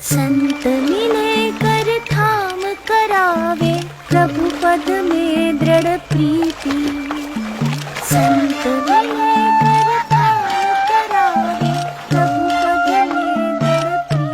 संत मिले कर थाम करावे, प्रभु पद में दृढ़ प्रीति। संत मिले कर थाम करावे, प्रभु पद में दृढ़ प्रीति।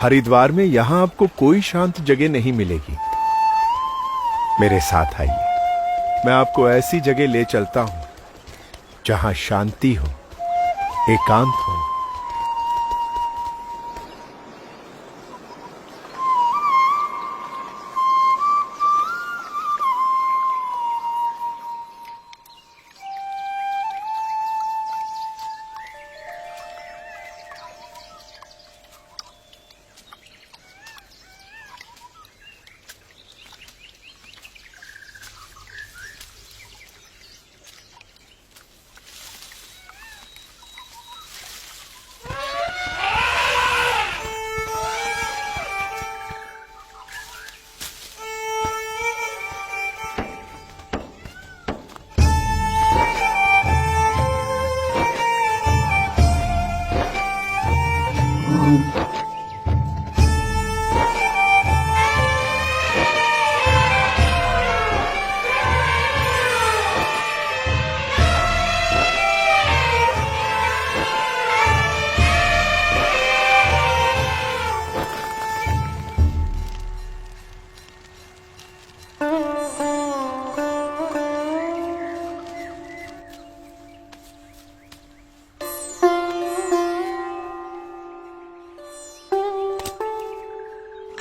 हरिद्वार में यहां आपको कोई शांत जगह नहीं मिलेगी। मेरे साथ आइए, मैं आपको ऐसी जगह ले चलता हूं जहां शांति हो, एकांत हो।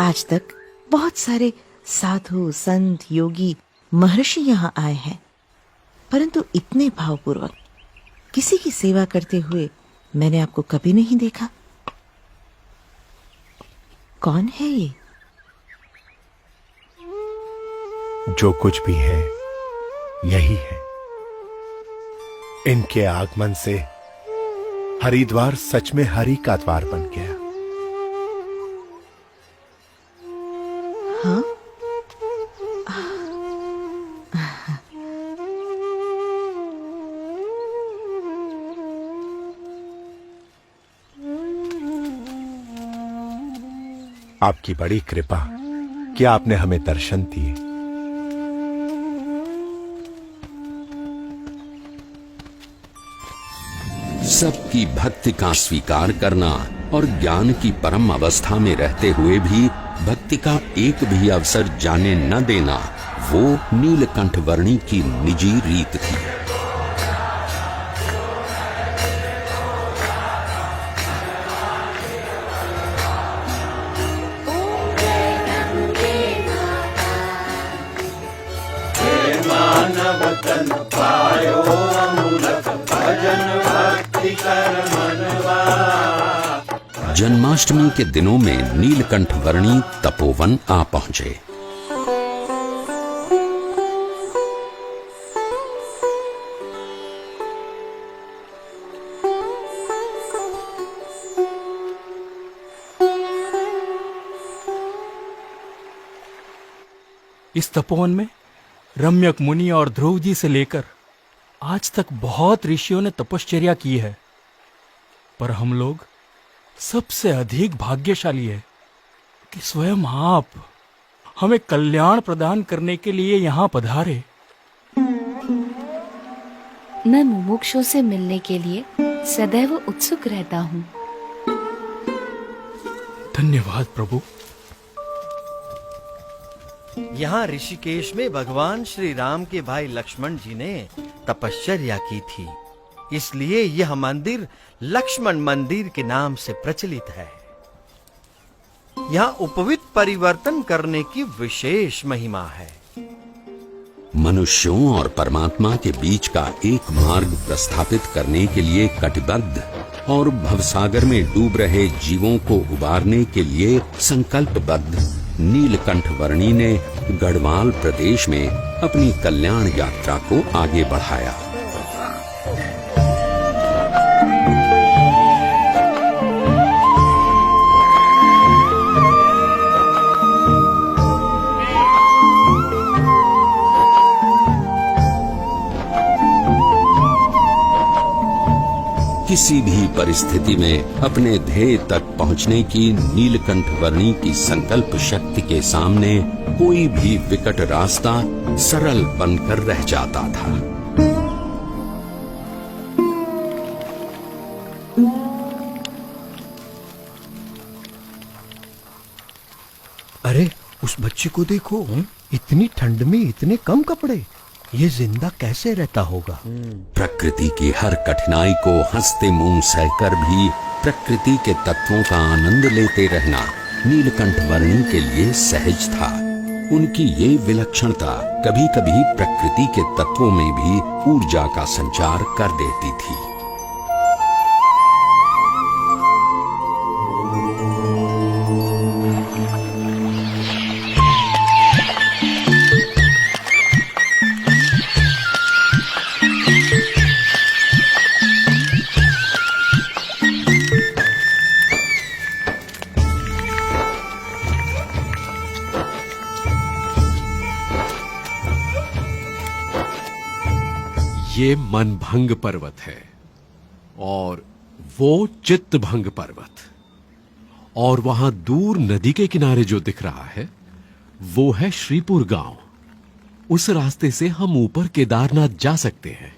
आज तक बहुत सारे साधु, संत, योगी, महर्षि यहाँ आए हैं, परंतु इतने भावपूर्वक किसी की सेवा करते हुए मैंने आपको कभी नहीं देखा। कौन है ये? जो कुछ भी है यही है। इनके आगमन से हरिद्वार सच में हरि का द्वार बन गया। हाँ? आपकी बड़ी कृपा कि आपने हमें दर्शन दिए। सबकी भक्ति का स्वीकार करना और ज्ञान की परम अवस्था में रहते हुए भी भक्ति का एक भी अवसर जाने न देना, वो नीलकंठ वर्णी की निजी रीत थी। जन्माष्टमी के दिनों में नीलकंठ वर्णी तपोवन आ पहुंचे। इस तपोवन में रम्यक मुनि और ध्रुव जी से लेकर आज तक बहुत ऋषियों ने तपश्चर्या की है, पर हम लोग सबसे अधिक भाग्यशाली है कि स्वयं आप हमें कल्याण प्रदान करने के लिए यहाँ पधारे। मैं मुमुक्षुओं से मिलने के लिए सदैव उत्सुक रहता हूँ। धन्यवाद प्रभु। यहाँ ऋषिकेश में भगवान श्री राम के भाई लक्ष्मण जी ने तपश्चर्या की थी, इसलिए यह मंदिर लक्ष्मण मंदिर के नाम से प्रचलित है। यहाँ उपवित परिवर्तन करने की विशेष महिमा है। मनुष्यों और परमात्मा के बीच का एक मार्ग प्रस्थापित करने के लिए कटिबद्ध और भवसागर में डूब रहे जीवों को उबारने के लिए संकल्पबद्ध नीलकंठ वर्णी ने गढ़वाल प्रदेश में अपनी कल्याण यात्रा को आगे बढ़ाया। किसी भी परिस्थिति में अपने ध्येय तक पहुंचने की नीलकंठ वर्णी की संकल्प शक्ति के सामने कोई भी विकट रास्ता सरल बनकर रह जाता था। अरे उस बच्चे को देखो, इतनी ठंड में इतने कम कपड़े, ये जिंदा कैसे रहता होगा? प्रकृति की हर कठिनाई को हंसते मुंह सहकर भी प्रकृति के तत्वों का आनंद लेते रहना नीलकंठ वर्णी के लिए सहज था। उनकी ये विलक्षणता कभी कभी प्रकृति के तत्वों में भी ऊर्जा का संचार कर देती थी। ये मनभंग पर्वत है और वो चित्तभंग पर्वत, और वहां दूर नदी के किनारे जो दिख रहा है वो है श्रीपुर गांव। उस रास्ते से हम ऊपर केदारनाथ जा सकते हैं।